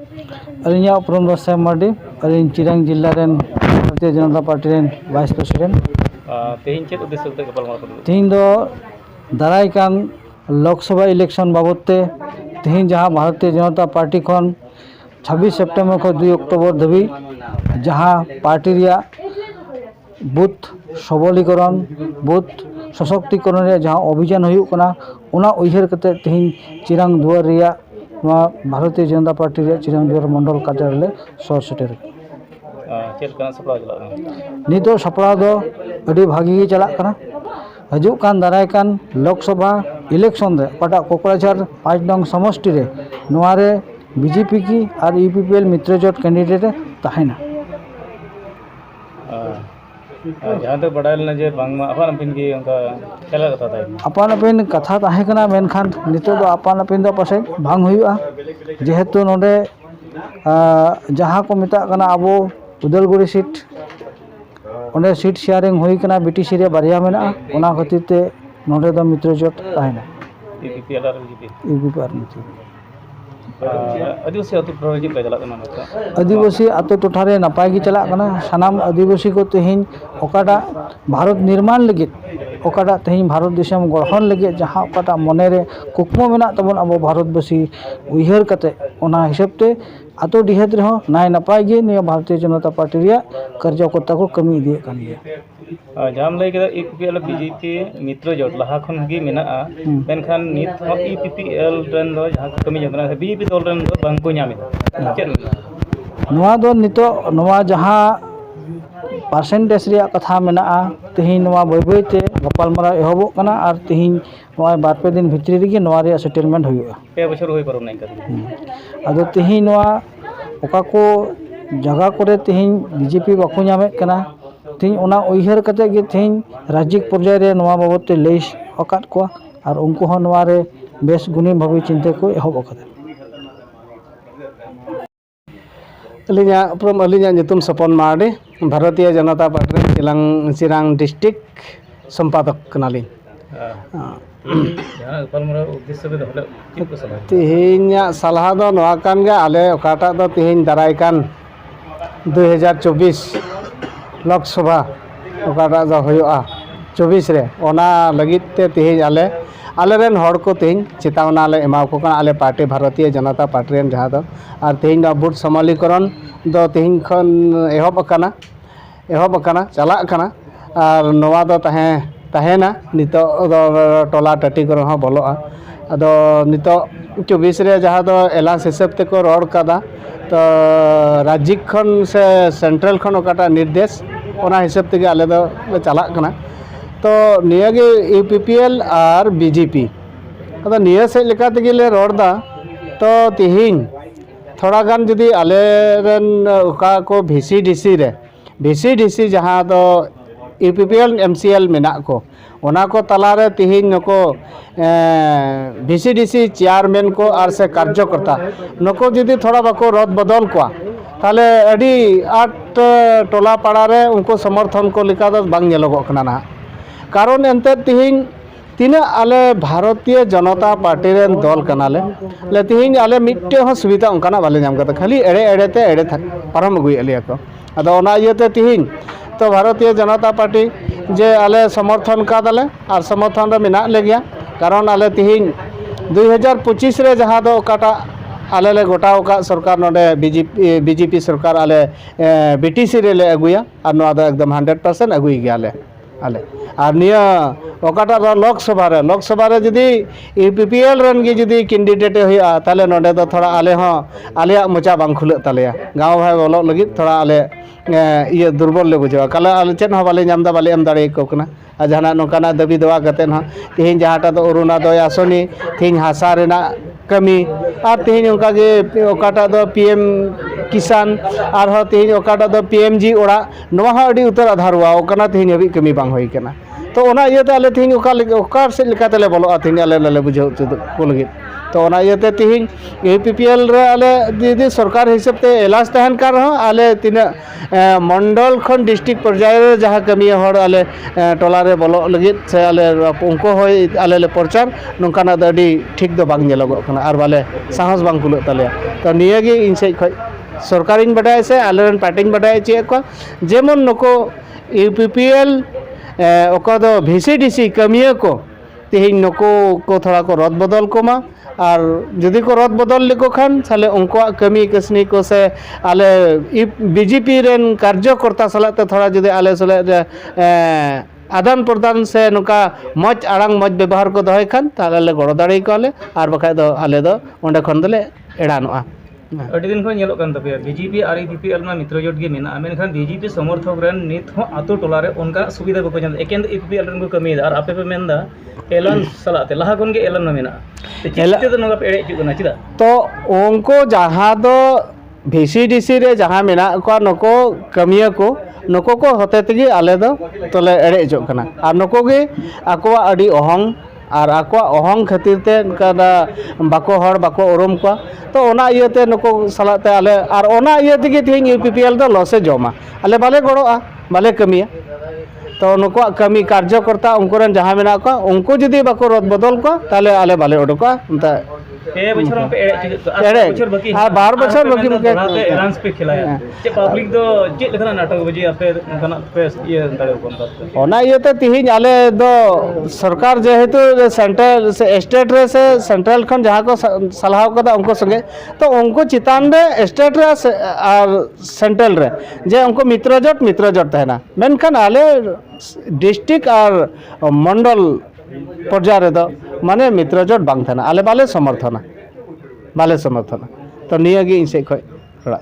अलिया उपरम दो श्याम मार्डी अलिन चिरांग जिला rain Bharatiya Janata party rain vice president तेहिं चेद उद्देश्य ते गपालमाराव तेहिं दो दाराय कान लोकसभा इलेक्शन बाबते तेहिं जहाँ भारतीय जनता पार्टी खन 26 सेप्टेम्बर को 2 अक्टोबर धाबी जहाँ पार्टी रिया बूथ सबलीकरण बूथ सशक्तिकरण रे जहाँ अभियान हुयुक कना उना उयहर कते तेहिं चिरांग दुआर रिया भारतीय जनता पार्टी रे चिरांग दुआर मंडल कार्यालय सर सेटर चेद कना सपड़ा चला नितो सपड़ा दो अड़ी भागी गे चला कना हजु कान दाराय कान लोकसभा इलेक्शन रे पटा कोकराझार 5 नंग समष्टि रे नोआ रे बीजेपी की और यूपीपीएल मित्रजोट कैंडिडेट तहना जहाँ तक बड़ा लेना जे बांगमा अपन अपन की उनका खेला कथा था अपन अपन कथा ताहे कना मेनखान नितो दो अपन अपन दो पासे भांग हुआ जेहेतु नोडे जहाँ को मिता कना अबो उदलगुड़ी सीट ओंडे सीट शेयरिंग हुई कना बीटीसी रे बारिया मेना ओना खातिर ते नोडे दो मित्रजोट तहना यूपीपीएल और बीजेपी आदिवासी अतु टोठा रे चला कना आदिवासी अतु टोठा रे नपाय गी चला कना सानाम आदिवासी को तेहिं ओकाटा भारत निर्माण लगे ओकाटा तेहिं भारत देशम गठन लगे जहाँ ओकाटा मने रे कुकमो मेना तबन अब भारतवासी उयहर कते ओना हिसाब ते अतु डिहेत रे हो नाय नपाय गे निया भारतीय जनता पार्टी रिया कार्यकर्ता को कमी इदी कान गया जाम लay केदा यूपीपीएल बीजेपी मित्रजोट लहा खन गी मेना मेनखान नित हो यूपीपीएल रेन दो जहाँ कमी जतना बीजेपी दल रेन दो बांग को ᱧᱟᱢᱮᱫᱟ चेद नोआ दो नितो नोआ जहाँ परसेंटेज रिया कथा मेना तेहिं नोआ बय बयते गपालमाराव एहबोग कना और तेहिं नोआ बारपे दिन भितरी रेगी नोआ रिया सेटलमेंट हुआ पे बछर होई परम नहीं अदो तेहिं नोआ ओका को जगह करे तेहिं बीजेपी बाको ᱧᱟᱢᱮᱫ कना तेहिं ओना उयहर कते गे तेहिं राज्य पर्याय रे नोआ बाबते लई अकात को और उनको हो नोआ रे बेस गुणी भावी चिंता को एहब अकात अलिया उपरम अलिया नितुम सपन मार्डी भारतीय जनता पार्टी चिरांग डिस्ट्रिक्ट संपादक कनाली तेहिं सलाह दो नोआ कान गे आले ओकाटा दो तेहिं दाराय कान 2024 लोकसभा ओकाटा दो हुआ 24 रे ओना लगित ते तेहिं आले रेन हड़ को तेहिं चेतावना ले एमा को कान आले party Bharatiya Janata party rain जहाँ दो और तेहिं दो बूथ समालीकरण दो तेहिं खन एहब अकाना चला कना और नोआ दो तहेना नितो टोला टाटी को हो बोलोआ अदो नितो 24 रे जहाँ दो एलास हिसाब ते को रोड कादा तो राज्य खन से सेंट्रल खन ओकाटा निर्देश ओना हिसाब ते आले दो चला कना तो निया गे यूपीपीएल और बीजेपी अदो निया से लेका ते ले रोडदा तो तेहिं थोड़ा गान जुदी आले रेन ओका को VCDC जहाँ दो यूपीपीएल MCL मेना को ओना को तलारे तेहिं नको VCDC चेयरमैन को और से कार्यकर्ता नको जुदी थोड़ा बाको रद बदल को ताले अड़ी 8 टोला पाड़ा रे उनको समर्थन को लिखा दो बांग नेलोगो कना ना कारण एंते तेहिं तीना आले भारतीय जनता पार्टी रेन दल कनाले ले तेहिं आले मिट्टे हो सुविधा उनकाना बाले नाम करता खाली एड़े ते पारम अगुई अलिया को अदो ओना इयते तेहिं तो भारतीय जनता पार्टी जे आले समर्थन का दले और समर्थन रे मेना ले गया कारण आले तेहिं 2025 रे जहाँ दो काटा आले ले गोटा का सरकार नोडे बीजेपी सरकार आले बीटीसी रे ले अगुया और नोआ दो एकदम 100% अगुई गया आले और निया ओकाटा लोकसभा रे जदी यूपीपीएल रेन गे जदी कैंडिडेट हुआ ताले नोडे दो थोड़ा आले हो आले मोचा बांग खुले तालेया गाँव भाई बोलो लगी थोड़ा आले ये दुर्बल ले बुझा कला आले चेन हो बाले नाम दा बाले एम दाड़े को कना जहाना नोकाना दाबी दवा कते न तेहिं जहाँटा दो अरुणोदय आसनी तेहिं हासा रेना कमी और तेहिं उनका गे ओकाटा दो PM किसान और हो तेहिं ओकाटा दो PMG ओड़ा नोआ हो अड़ी उतर आधार हुआ ओकना तेहिं हबी कमी बांग होई कना तो ओना इयते आले तेहिं ओका से लेका तेले बोलो तेहिं आले बुझाव को लगी तो ओना इयाते तिहिं यूपीपीएल रे आले यदि सरकार हिसाब ते एलास तहन कर रहा आले तिना मंडल खन डिस्ट्रिक्ट पर्याय रे जहाँ कमी हर आले टोला रे बोलो लगित से आले उनको होय आले ले प्रचार नोंकाना द अडी ठीक दो बांग नेलोगो कना आर बाले साहस बांग कुलो तले तो निया गे इन से खय सरकारिन बडाय से आलेरन पार्टिन बडाय चे को जेमन नको यूपीपीएल ओका दो VCDC कमिया को तिहिं नको को थोड़ा को रद बदल कोमा और जदि को रद बदल लेको खान साले उनको कमी कसनी को से आले बीजेपी रेन कार्यकर्ता सलाते थोड़ा जदि आले सले आदान प्रदान से नुका मज आड़ांग मज व्यवहार को दहे खान ताले गड़ो दाड़े को आले और बखाय दो आले दो ओंडे खन दले एड़ानोआ अड़ी दिन खन ñeloग kan tapia बीजेपी और ईपीपीएल मा मित्र जोट गे मेना मेनखान बीजेपी समर्थक रेन नित हो आतो टोला रे उनका सुविधा बको जन एकेन ईपीपीएल रेन को कमी और आपे पे मेनदा एलन सलाते लहा कोन गे एलन मेना चिते तो नगा पेड़े हिजु कना चिदा तो उनको जहाँ दो VCDC रे जहाँ मेना को नको कमिया को नको को होते तगी आले दो तोले एड़े जो कना और नको गे आको अड़ी अहंग और आको अहंग खातिर ते कदा बाको हर बाको उरुम को तो ओना इयते नको सलाते आले और ओना इयते गे तिहिं यूपीपीएल दो लॉसे जमा आले बाले गड़ोआ बाले कमिया तो नको कमी कार्यकर्ता उनको रन जहाँ मेना को उनको जदि बाको रद बदल को ताले आले बाले उडुका उनता ए बछर पे एड़े एड़े बछर बाकी हां 12 बछर बाकी मुके एलांस पे खिलाया जे पब्लिक दो जे लेखना नाटक बजी आपे गना पे ये दाड़े कोन करते ओना इयते तिहिं आले दो सरकार जेहेतु सेंट्रल से स्टेट रे से सेंट्रल खन जहाँ को सलाह कदा उनको संगे तो उनको चितान रे स्टेट रे और सेंट्रल रे जे उनको मित्र जोट तहना मेनखान आले डिस्ट्रिक्ट और मंडल पर्याय रे दो माने मित्र जोट बांग थाना आले बाले समर्थना तो निया गे इन से खय थोड़ा